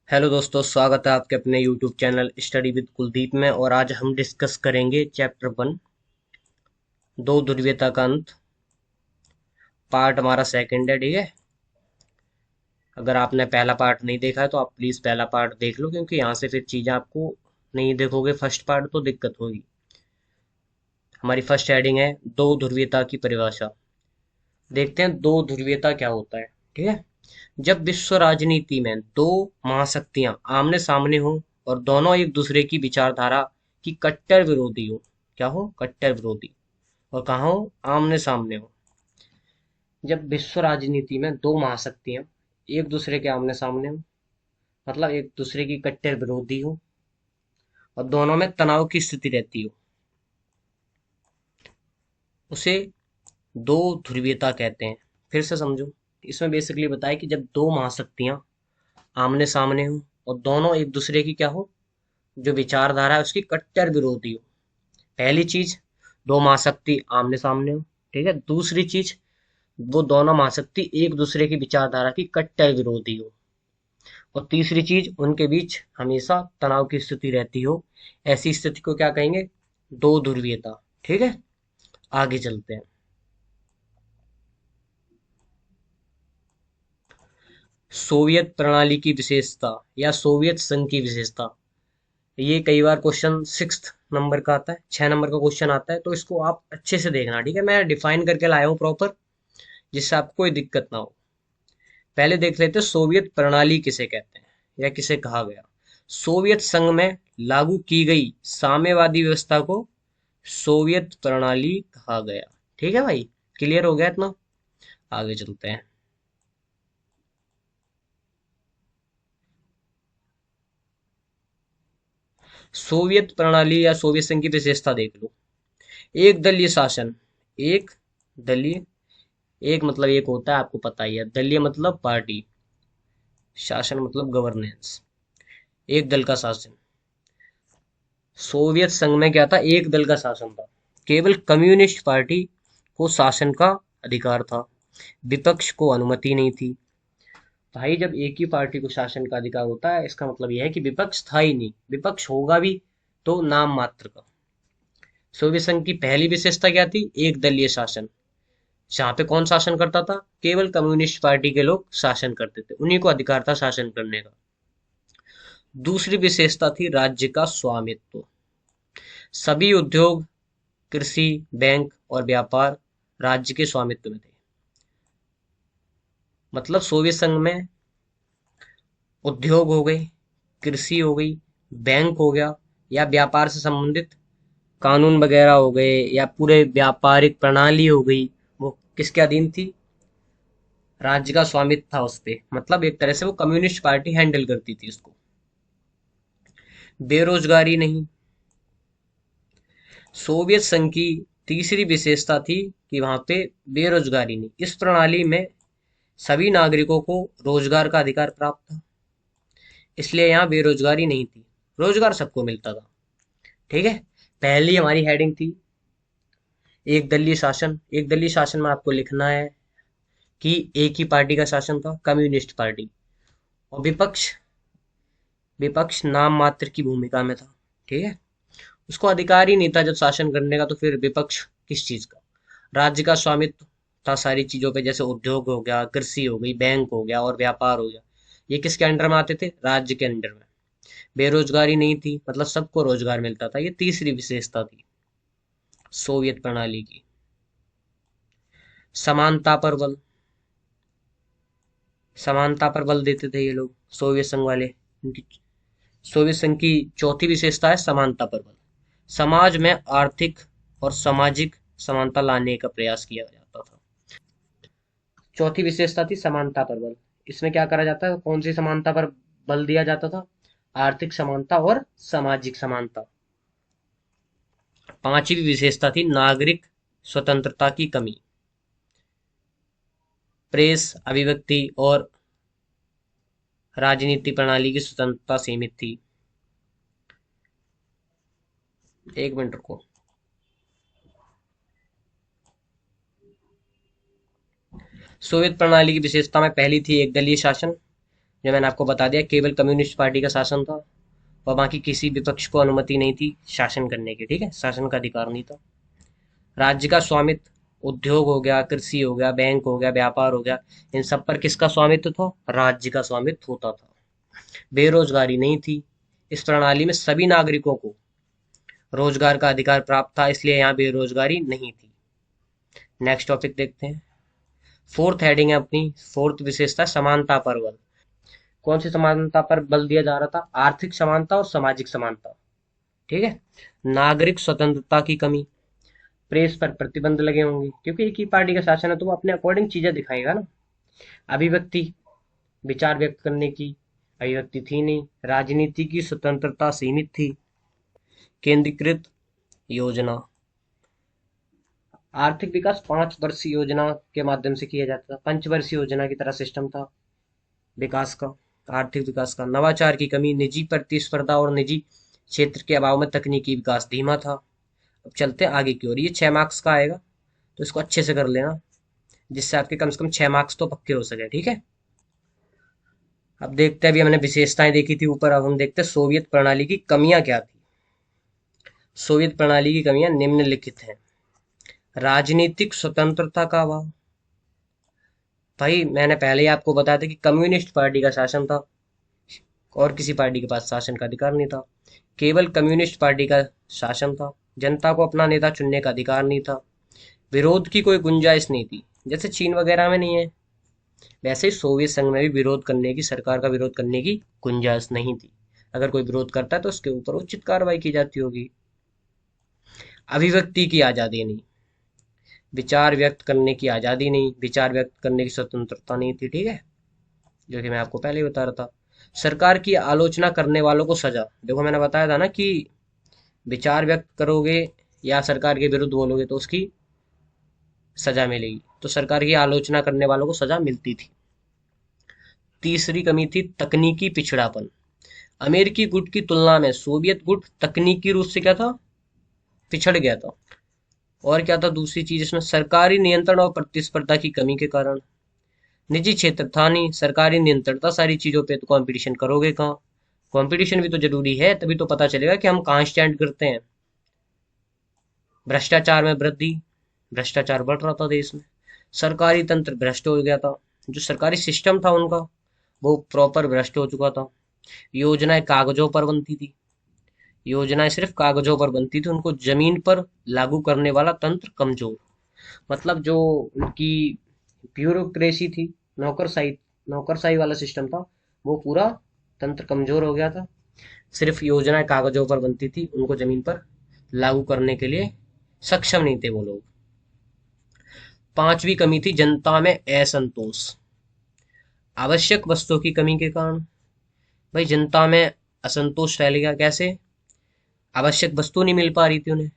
Hello दोस्तों, स्वागत है आपके अपने YouTube channel study with Kuldeep में। और आज हम डिस्कस करेंगे चैप्टर 1, दो ध्रुवीयता का अंत। पार्ट हमारा सेकंड है, ठीक है। अगर आपने पहला पार्ट नहीं देखा है तो आप प्लीज़ पहला पार्ट देख लो, क्योंकि यहाँ से फिर चीज़ें आपको नहीं देखोगे फर्स्ट पार्ट तो दिक्कत होगी। हमारी फर्स्ट हेडिंग है दो ध्रुवीयता की परिभाषा। देखते हैं दो ध्रुवीयता क्या होता है, ठीक है। जब विश्व राजनीति में दो महाशक्तियां आमने सामने हो और दोनों एक दूसरे की विचारधारा की कट्टर विरोधी हो। क्या हो? कट्टर विरोधी। और कहाँ हो? आमने सामने हो। जब विश्व राजनीति में दो महाशक्तियां एक दूसरे के आमने सामने हो, मतलब एक दूसरे की कट्टर विरोधी हो और दोनों में तनाव की स्थिति रहती हो, उसे दो ध्रुवीयता कहते हैं। फिर से समझो। इसमें बेसिकली बताया कि जब दो महाशक्तियां आमने सामने हो और दोनों एक दूसरे की क्या हो, जो विचारधारा है उसकी कट्टर विरोधी हो। पहली चीज, दो महाशक्ति आमने सामने हो, ठीक है। दूसरी चीज, वो दोनों महाशक्ति एक दूसरे की विचारधारा की कट्टर विरोधी हो। और तीसरी चीज, उनके बीच हमेशा तनाव की स्थिति रहती हो। ऐसी स्थिति को क्या कहेंगे? दो ध्रुवीयता, ठीक है। आगे चलते हैं। सोवियत प्रणाली की विशेषता या सोवियत संघ की विशेषता। ये कई बार क्वेश्चन 6 नंबर का आता है, 6 नंबर का क्वेश्चन आता है, तो इसको आप अच्छे से देखना, ठीक है। मैं डिफाइन करके लाया हूँ प्रॉपर, जिससे आपको कोई दिक्कत ना हो। पहले देख लेते हैं सोवियत प्रणाली किसे कहते हैं या किसे कहा गया। सोवियत संघ में लागू की गई साम्यवादी व्यवस्था को सोवियत प्रणाली कहा गया। ठीक है भाई, क्लियर हो गया इतना? आगे चलते हैं। सोवियत प्रणाली या सोवियत संघ की विशेषता देख लो। एक दलीय शासन। एक दलीय, एक मतलब एक होता है, आपको पता ही है। दलीय मतलब पार्टी, शासन मतलब गवर्नेंस, एक दल का शासन। सोवियत संघ में क्या था? एक दल का शासन था। केवल कम्युनिस्ट पार्टी को शासन का अधिकार था, विपक्ष को अनुमति नहीं थी। भाई, जब एक ही पार्टी को शासन का अधिकार होता है, इसका मतलब यह है कि विपक्ष था ही नहीं। विपक्ष होगा भी तो नाम मात्र का। सोवियत संघ की पहली विशेषता क्या थी? एक दलीय शासन। जहाँ पे कौन शासन करता था? केवल कम्युनिस्ट पार्टी के लोग शासन करते थे, उन्हीं को अधिकार था शासन करने का। दूसरी विशेषता थी राज्य का स्वामित्व। सभी उद्योग, कृषि, बैंक और व्यापार राज्य के स्वामित्व में थे। मतलब सोवियत संघ में उद्योग हो गए, कृषि हो गई, बैंक हो गया, या व्यापार से संबंधित कानून वगैरह हो गए, या पूरे व्यापारिक प्रणाली हो गई, वो किसके अधीन थी? राज्य का स्वामित्व था उस पे। मतलब एक तरह से वो कम्युनिस्ट पार्टी हैंडल करती थी उसको। बेरोजगारी नहीं। सोवियत संघ की तीसरी विशेषता थी कि वहां पे बेरोजगारी नहीं। इस प्रणाली में सभी नागरिकों को रोजगार का अधिकार प्राप्त था, इसलिए यहाँ बेरोजगारी नहीं थी, रोजगार सबको मिलता था। ठीक है। पहली हमारी हेडिंग थी एक दलीय शासन। एक दलीय शासन में आपको लिखना है कि एक ही पार्टी का शासन था, कम्युनिस्ट पार्टी। और विपक्ष, विपक्ष नाम मात्र की भूमिका में था। ठीक है। उसको अधिकार ही नहीं था जब शासन करने का, तो फिर विपक्ष किस चीज का? राज्य का स्वामित्व था सारी चीजों पे, जैसे उद्योग हो गया, कृषि हो गई, बैंक हो गया और व्यापार हो गया। ये किसके अंडर में आते थे? राज्य के अंडर में। बेरोजगारी नहीं थी, मतलब सबको रोजगार मिलता था। ये तीसरी विशेषता थी सोवियत प्रणाली की। समानता पर बल। समानता पर बल देते थे ये लोग, सोवियत संघ वाले। इनकी सोवियत संघ की चौथी विशेषता है समानता पर बल। समाज में आर्थिक और सामाजिक समानता लाने का प्रयास किया जाता था। चौथी विशेषता थी समानता पर बल। इसमें क्या करा जाता है? कौन सी समानता पर बल दिया जाता था? आर्थिक समानता और सामाजिक समानता। पांचवी विशेषता थी नागरिक स्वतंत्रता की कमी। प्रेस, अभिव्यक्ति और राजनीति प्रणाली की स्वतंत्रता सीमित थी। एक मिनट रुको। सोवियत प्रणाली की विशेषता में पहली थी एक दलीय शासन। जो मैंने आपको बता दिया, केवल कम्युनिस्ट पार्टी का शासन था और बाकी किसी विपक्ष को अनुमति नहीं थी शासन करने की, ठीक है, शासन का अधिकार नहीं था। राज्य का स्वामित्व, उद्योग हो गया, कृषि हो गया, बैंक हो गया, व्यापार हो गया, इन सब पर किसका स्वामित्व था? राज्य का स्वामित्व होता था। बेरोजगारी नहीं थी। इस प्रणाली में सभी नागरिकों को रोजगार का अधिकार प्राप्त था, इसलिए यहाँ बेरोजगारी नहीं थी। नेक्स्ट टॉपिक देखते हैं। फोर्थ हेडिंग है अपनी, फोर्थ विशेषता समानता पर बल। कौन सी समानता पर बल दिया जा रहा था? आर्थिक समानता और सामाजिक समानता, ठीक है। नागरिक स्वतंत्रता की कमी, प्रेस पर प्रतिबंध लगे होंगे क्योंकि एक ही पार्टी का शासन है तो वो अपने अकॉर्डिंग चीजें दिखाएगा ना। अभिव्यक्ति, विचार व्यक्त करने की अभिव्यक्ति थी नहीं। राजनीति की स्वतंत्रता सीमित थी। केंद्रीकृत योजना, आर्थिक विकास 5 वर्षीय योजना के माध्यम से किया जाता था, पंचवर्षीय योजना की तरह सिस्टम था विकास का, आर्थिक विकास का। नवाचार की कमी, निजी प्रतिस्पर्धा और निजी क्षेत्र के अभाव में तकनीकी विकास धीमा था। अब चलते हैं आगे की ओर। ये 6 मार्क्स का आएगा तो इसको अच्छे से कर लेना, जिससे आपके कम से कम 6 मार्क्स तो पक्के हो सके, ठीक है। अब देखते हैं, अभी हमने विशेषताएं देखी थी ऊपर, अब हम देखते हैं सोवियत प्रणाली की कमियां क्या थी। सोवियत प्रणाली की कमियां निम्नलिखित हैं। राजनीतिक स्वतंत्रता का अभाव। भाई मैंने पहले ही आपको बताया था कि कम्युनिस्ट पार्टी का शासन था और किसी पार्टी के पास शासन का अधिकार नहीं था। केवल कम्युनिस्ट पार्टी का शासन था। जनता को अपना नेता चुनने का अधिकार नहीं था। विरोध की कोई गुंजाइश नहीं थी, जैसे चीन वगैरह में नहीं है वैसे ही सोवियत संघ में भी विरोध करने की, सरकार का विरोध करने की गुंजाइश नहीं थी। अगर कोई विरोध करता है तो उसके ऊपर उचित कार्रवाई की जाती होगी। अभिव्यक्ति की आजादी नहीं, विचार व्यक्त करने की आजादी नहीं, विचार व्यक्त करने की स्वतंत्रता नहीं थी, ठीक है, जो कि मैं आपको पहले ही बता रहा था। सरकार की आलोचना करने वालों को सजा। देखो मैंने बताया था ना कि विचार व्यक्त करोगे या सरकार के विरुद्ध बोलोगे तो उसकी सजा मिलेगी, तो सरकार की आलोचना करने वालों को सजा मिलती थी। तीसरी कमी थी तकनीकी पिछड़ापन। अमेरिकी गुट की तुलना में सोवियत गुट तकनीकी रूप से क्या था? पिछड़ गया था। और क्या था दूसरी चीज इसमें? सरकारी नियंत्रण और प्रतिस्पर्धा की कमी के कारण। निजी क्षेत्र था नहीं, सरकारी नियंत्रण था सारी चीजों पे, तो कंपटीशन करोगे कहाँ? कंपटीशन भी तो जरूरी है, तभी तो पता चलेगा कि हम कहाँ स्टैंड करते हैं। भ्रष्टाचार में वृद्धि, भ्रष्टाचार बढ़ रहा था देश में। सरकारी तंत्र भ्रष्ट हो गया था, जो सरकारी सिस्टम था उनका वो प्रॉपर भ्रष्ट हो चुका था। योजनाएं कागजों पर बनती थी, योजनाएं सिर्फ कागजों पर बनती थी, उनको जमीन पर लागू करने वाला तंत्र कमजोर। मतलब जो उनकी ब्यूरोक्रेसी थी, नौकरशाही नौकरशाही वाला सिस्टम था, वो पूरा तंत्र कमजोर हो गया था। सिर्फ योजनाएं कागजों पर बनती थी, उनको जमीन पर लागू करने के लिए सक्षम नहीं थे वो लोग। पांचवी कमी थी जनता में असंतोष। आवश्यक वस्तुओं की कमी के कारण भाई जनता में असंतोष फैल गया। कैसे? आवश्यक वस्तु नहीं मिल पा रही थी उन्हें।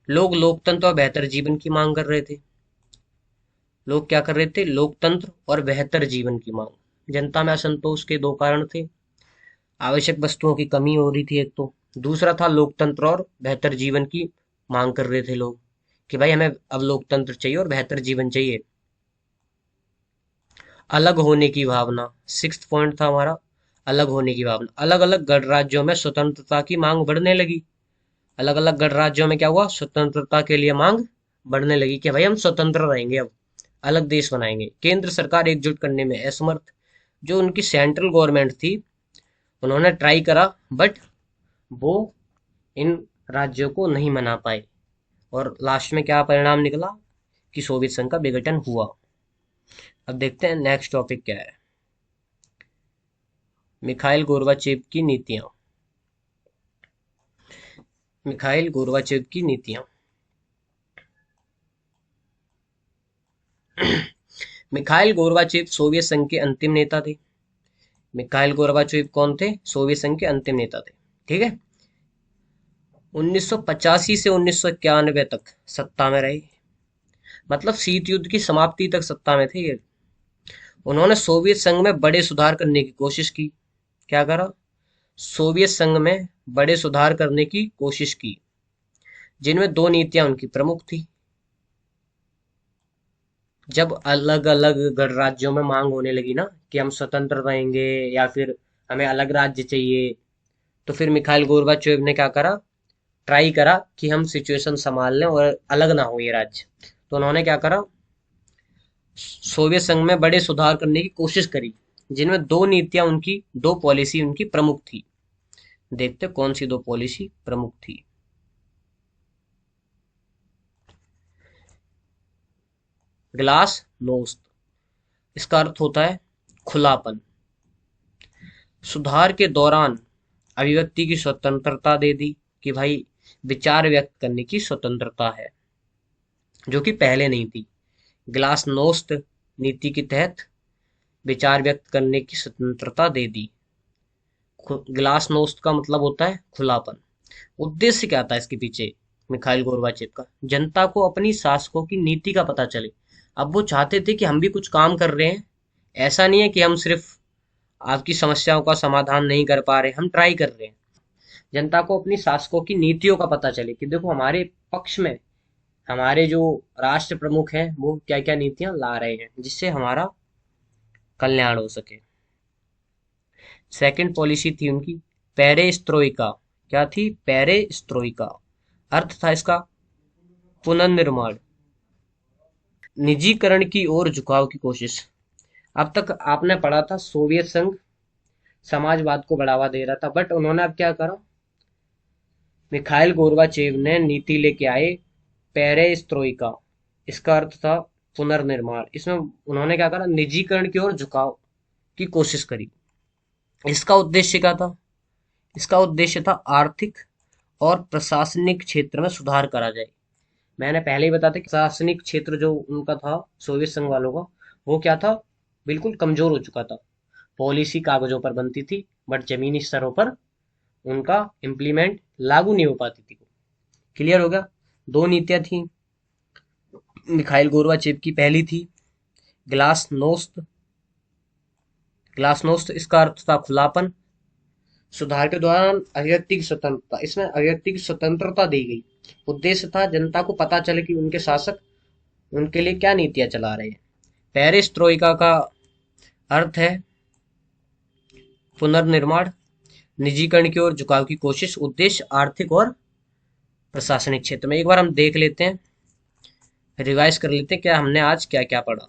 लोग लोकतंत्र और बेहतर जीवन की मांग कर रहे थे। लोग क्या कर रहे थे? लोकतंत्र और बेहतर जीवन की मांग। जनता में असंतोष के दो कारण थे। आवश्यक वस्तुओं की कमी हो रही थी एक तो, दूसरा था लोकतंत्र और बेहतर जीवन की मांग कर रहे थे लोग कि भाई हमें अब लोकतंत्र चाहिए और बेहतर जीवन चाहिए। अलग होने की भावना, सिक्स्थ पॉइंट था हमारा, अलग होने की भावना। अलग अलग गणराज्यों में स्वतंत्रता की मांग बढ़ने लगी। अलग अलग गणराज्यों में क्या हुआ? स्वतंत्रता के लिए मांग बढ़ने लगी कि भाई हम स्वतंत्र रहेंगे, अब अलग देश बनाएंगे। केंद्र सरकार एकजुट करने में असमर्थ। जो उनकी सेंट्रल गवर्नमेंट थी उन्होंने ट्राई करा बट वो इन राज्यों को नहीं मना पाए और लास्ट में क्या परिणाम निकला कि सोवियत संघ का विघटन हुआ। अब देखते हैं नेक्स्ट टॉपिक क्या है। मिखाइल गोर्बाचेव की नीतियां। मिखाइल गोर्बाचेव की नीतियां। मिखाइल गोर्बाचेव सोवियत संघ के अंतिम नेता थे। मिखाइल गोर्बाचेव कौन थे? सोवियत संघ के अंतिम नेता थे, ठीक है। 1985 से 1991 तक सत्ता में रहे, मतलब शीत युद्ध की समाप्ति तक सत्ता में थे ये। उन्होंने सोवियत संघ में बड़े सुधार करने की कोशिश की। क्या करा? सोवियत संघ में बड़े सुधार करने की कोशिश की, जिनमें दो नीतियां उनकी प्रमुख थी। जब अलग अलग गणराज्यों में मांग होने लगी ना कि हम स्वतंत्र रहेंगे या फिर हमें अलग राज्य चाहिए, तो फिर मिखाइल गोर्बाचेव ने क्या करा, ट्राई करा कि हम सिचुएशन संभाल लें और अलग ना हो ये राज्य। तो उन्होंने क्या करा, सोवियत संघ में बड़े सुधार करने की कोशिश करी, जिनमें दो नीतियां उनकी, दो पॉलिसी उनकी प्रमुख थी। देखते कौन सी दो पॉलिसी प्रमुख थी। ग्लास नोस्त, इसका अर्थ होता है खुलापन। सुधार के दौरान अभिव्यक्ति की स्वतंत्रता दे दी कि भाई विचार व्यक्त करने की स्वतंत्रता है, जो कि पहले नहीं थी। ग्लासनोस्त नीति के तहत विचार व्यक्त करने की स्वतंत्रता दे दी। ग्लासनोस्त का मतलब होता है खुलापन। उद्देश्य क्या था इसके पीछे मिखाइल गोर्बाचेव का, जनता को अपनी शासकों की नीति का पता चले। अब वो चाहते थे कि हम भी कुछ काम कर रहे हैं, ऐसा नहीं है कि हम सिर्फ आपकी समस्याओं का समाधान नहीं कर पा रहे, हम ट्राई कर रहे हैं। जनता को अपनी शासकों की नीतियों का पता चले कि देखो हमारे पक्ष में हमारे जो राष्ट्र प्रमुख हैं वो क्या क्या नीतियां ला रहे हैं जिससे हमारा कल्याण हो सके। सेकंड पॉलिसी थी उनकी पेरेस्ट्रोइका। क्या थी? पेरेस्ट्रोइका। अर्थ था इसका पुनर्निर्माण, निजीकरण की ओर झुकाव की कोशिश। अब तक आपने पढ़ा था सोवियत संघ समाजवाद को बढ़ावा दे रहा था, बट उन्होंने अब क्या करा, मिखाइल गोर्बाचेव ने नीति लेके आए पेरेस्ट्रोइका। इसका अर्थ था पुनर्निर्माण। इसमें उन्होंने क्या करा, निजीकरण की ओर झुकाव की कोशिश करी। इसका उद्देश्य क्या था? इसका उद्देश्य था आर्थिक और प्रशासनिक क्षेत्र में सुधार करा जाए। मैंने पहले ही बताया था कि प्रशासनिक क्षेत्र जो उनका था सोवियत संघ वालों का, वो क्या था, बिल्कुल कमजोर हो चुका था। पॉलिसी कागजों पर बनती थी बट जमीनी स्तरों पर उनका इम्प्लीमेंट लागू नहीं हो पाती थी। क्लियर हो गया? दो नीतियां थी मिखाइल गोर्बाचेव की। पहली थी ग्लासनोस्त। ग्लासनोस्त इसका अर्थ था खुलापन। सुधार के दौरान अभिव्यक्ति की स्वतंत्रता, इसमें अभिव्यक्ति की स्वतंत्रता दी गई। उद्देश्य था जनता को पता चले कि उनके शासक उनके लिए क्या नीतियां चला रहे हैं। पेरिस ट्रोइका का अर्थ है पुनर्निर्माण, निजीकरण की ओर झुकाव की कोशिश, उद्देश्य आर्थिक और प्रशासनिक क्षेत्र में। एक बार हम देख लेते हैं, रिवाइज कर लेते हैं क्या हमने आज क्या क्या पढ़ा।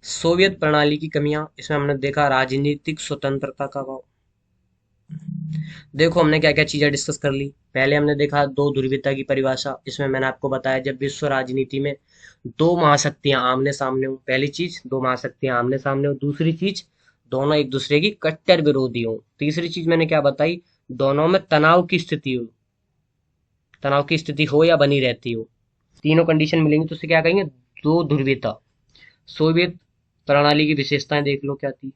सोवियत प्रणाली की कमियां, इसमें हमने देखा राजनीतिक स्वतंत्रता का अभाव। देखो हमने क्या क्या चीजें डिस्कस कर ली। पहले हमने देखा दो ध्रुवीयता की परिभाषा। इसमें मैंने आपको बताया जब विश्व राजनीति में दो महाशक्तियां आमने सामने हो, पहली चीज दो महाशक्तियां आमने सामने हो, दूसरी चीज दोनों एक दूसरे की कट्टर विरोधी हो, तीसरी चीज मैंने क्या बताई, दोनों में तनाव की स्थिति हो, तनाव की स्थिति हो या बनी रहती हो। तीनों कंडीशन मिलेंगी तो उसे क्या कहेंगे, दो ध्रुवीयता। सोवियत प्रणाली की विशेषताएं देख लो क्या थी।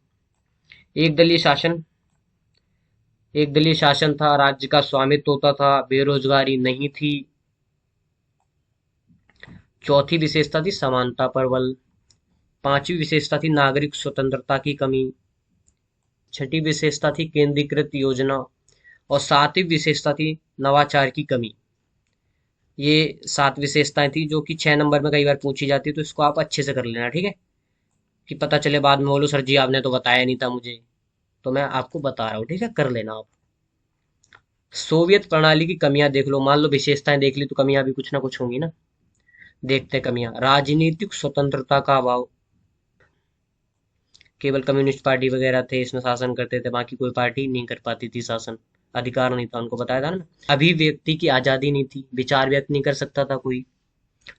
एक दलीय शासन, एक दलीय शासन था, राज्य का स्वामित्व होता था, बेरोजगारी नहीं थी। चौथी विशेषता थी समानता पर बल। पांचवी विशेषता थी नागरिक स्वतंत्रता की कमी। छठी विशेषता थी केंद्रीकृत योजना। और सातवीं विशेषता थी नवाचार की कमी। ये सात विशेषताएं थी जो कि 6 नंबर में कई बार पूछी जाती है, तो इसको आप अच्छे से कर लेना, ठीक है, कि पता चले बाद में बोलो सर जी आपने तो बताया नहीं था मुझे, तो मैं आपको बता रहा हूँ, ठीक है, कर लेना आप। सोवियत प्रणाली की कमियां देख लो। मान लो विशेषताएं देख ली तो कमियां भी कुछ ना कुछ होंगी ना। देखते हैं कमियां। राजनीतिक स्वतंत्रता का अभाव, केवल कम्युनिस्ट पार्टी वगैरह थे इसमें शासन करते थे, बाकी कोई पार्टी नहीं कर पाती थी शासन, अधिकार नहीं था उनको, बताया था ना। अभिव्यक्ति की आजादी नहीं थी, विचार व्यक्त नहीं कर सकता था कोई,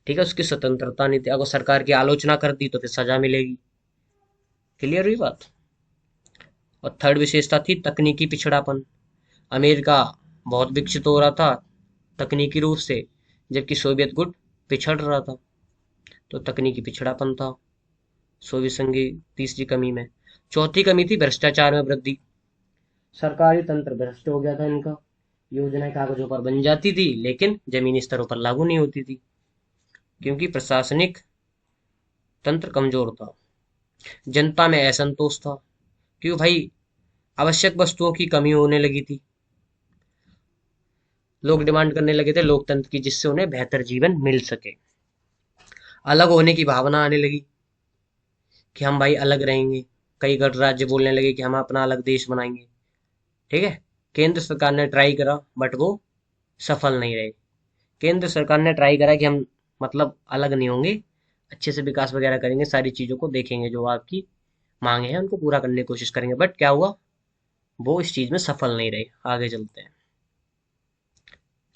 ठीक है, उसकी स्वतंत्रता नहीं थी। अगर सरकार की आलोचना कर दी तो फिर सजा मिलेगी। क्लियर हुई बात? और थर्ड विशेषता थी तकनीकी पिछड़ापन। अमेरिका बहुत विकसित हो रहा था तकनीकी रूप से, जबकि सोवियत गुट पिछड़ रहा था, तो तकनीकी पिछड़ापन था सोवियत संघ की तीसरी कमी में। चौथी कमी थी भ्रष्टाचार में वृद्धि। सरकारी तंत्र भ्रष्ट हो गया था इनका, योजनाएं कागजों पर बन जाती थी लेकिन जमीनी स्तरों पर लागू नहीं होती थी, क्योंकि प्रशासनिक तंत्र कमजोर था। जनता में असंतोष था, क्यों भाई, आवश्यक वस्तुओं की कमी होने लगी थी, लोग डिमांड करने लगे थे लोकतंत्र की, जिससे उन्हें बेहतर जीवन मिल सके। अलग होने की भावना आने लगी कि हम भाई अलग रहेंगे। कई गणराज्य बोलने लगे कि हम अपना अलग देश बनाएंगे। ठीक है। केंद्र सरकार ने ट्राई करा बट वो सफल नहीं रहे। केंद्र सरकार ने ट्राई करा कि हम मतलब अलग नहीं होंगे, अच्छे से विकास वगैरह करेंगे, सारी चीजों को देखेंगे, जो आपकी मांगे हैं उनको पूरा करने की कोशिश करेंगे, बट क्या हुआ, वो इस चीज में सफल नहीं रहे। आगे चलते हैं।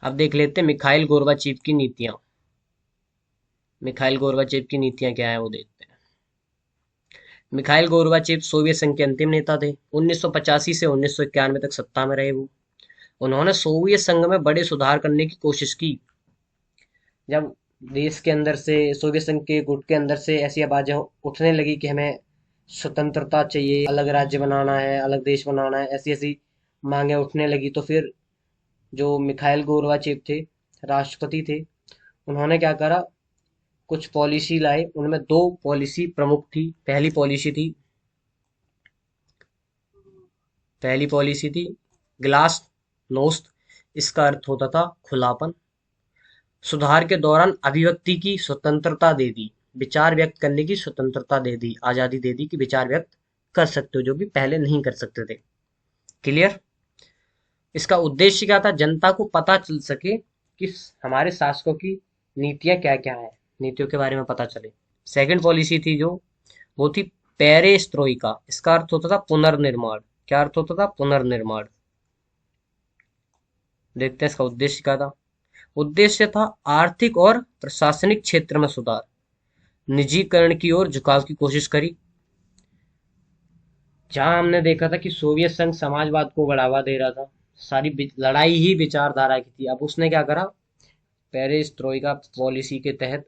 अब देख लेते हैं मिखाइल गोर्बाचेव की नीतियां। मिखाइल गोर्बाचेव की नीतियां क्या है वो देखते हैं। मिखाइल गोर्बाचेव सोवियत संघ के अंतिम नेता थे। 1985 से 1991 तक सत्ता में रहे वो। उन्होंने सोवियत संघ में बड़े सुधार करने की कोशिश की। जब देश के अंदर से, सोवियत संघ के गुट के अंदर से ऐसी आवाजें उठने लगी कि हमें स्वतंत्रता चाहिए, अलग राज्य बनाना है, अलग देश बनाना है, ऐसी ऐसी मांगे उठने लगी, तो फिर जो मिखाइल गोर्बाचेव थे, राष्ट्रपति थे, उन्होंने क्या करा, कुछ पॉलिसी लाए। उनमें दो पॉलिसी प्रमुख थी। पहली पॉलिसी थी ग्लास नोस्त। इसका अर्थ होता था खुलापन। सुधार के दौरान अभिव्यक्ति की स्वतंत्रता दे दी, विचार व्यक्त करने की स्वतंत्रता दे दी, आजादी दे दी कि विचार व्यक्त कर सकते हो, जो भी पहले नहीं कर सकते थे। क्लियर। इसका उद्देश्य क्या था, जनता को पता चल सके कि हमारे शासकों की नीतियां क्या क्या है, नीतियों के बारे में पता चले। सेकंड पॉलिसी थी जो, वो थी पेरेस्ट्रोइका। इसका अर्थ होता था पुनर्निर्माण। क्या अर्थ होता था, पुनर्निर्माण। देखते हैं इसका उद्देश्य क्या था। उद्देश्य था आर्थिक और प्रशासनिक क्षेत्र में सुधार, निजीकरण की ओर झुकाव की कोशिश करी। जहां हमने देखा था कि सोवियत संघ समाजवाद को बढ़ावा दे रहा था, सारी लड़ाई ही विचारधारा की थी, अब उसने क्या करा, पेरिस ट्रोइका पॉलिसी के तहत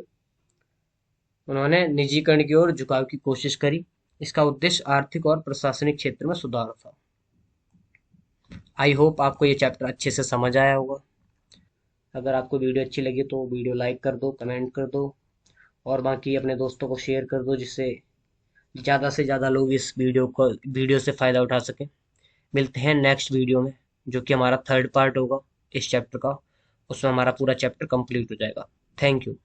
उन्होंने निजीकरण की ओर झुकाव की कोशिश करी। इसका उद्देश्य आर्थिक और प्रशासनिक क्षेत्र में सुधार था। आई होप आपको ये चैप्टर अच्छे से समझ आया होगा। अगर आपको वीडियो अच्छी लगी तो वीडियो लाइक कर दो, कमेंट कर दो, और बाकी अपने दोस्तों को शेयर कर दो, जिससे ज़्यादा से ज़्यादा लोग इस वीडियो से फ़ायदा उठा सकें। मिलते हैं नेक्स्ट वीडियो में, जो कि हमारा थर्ड पार्ट होगा इस चैप्टर का। उसमें हमारा पूरा चैप्टर कंप्लीट हो जाएगा। Thank you.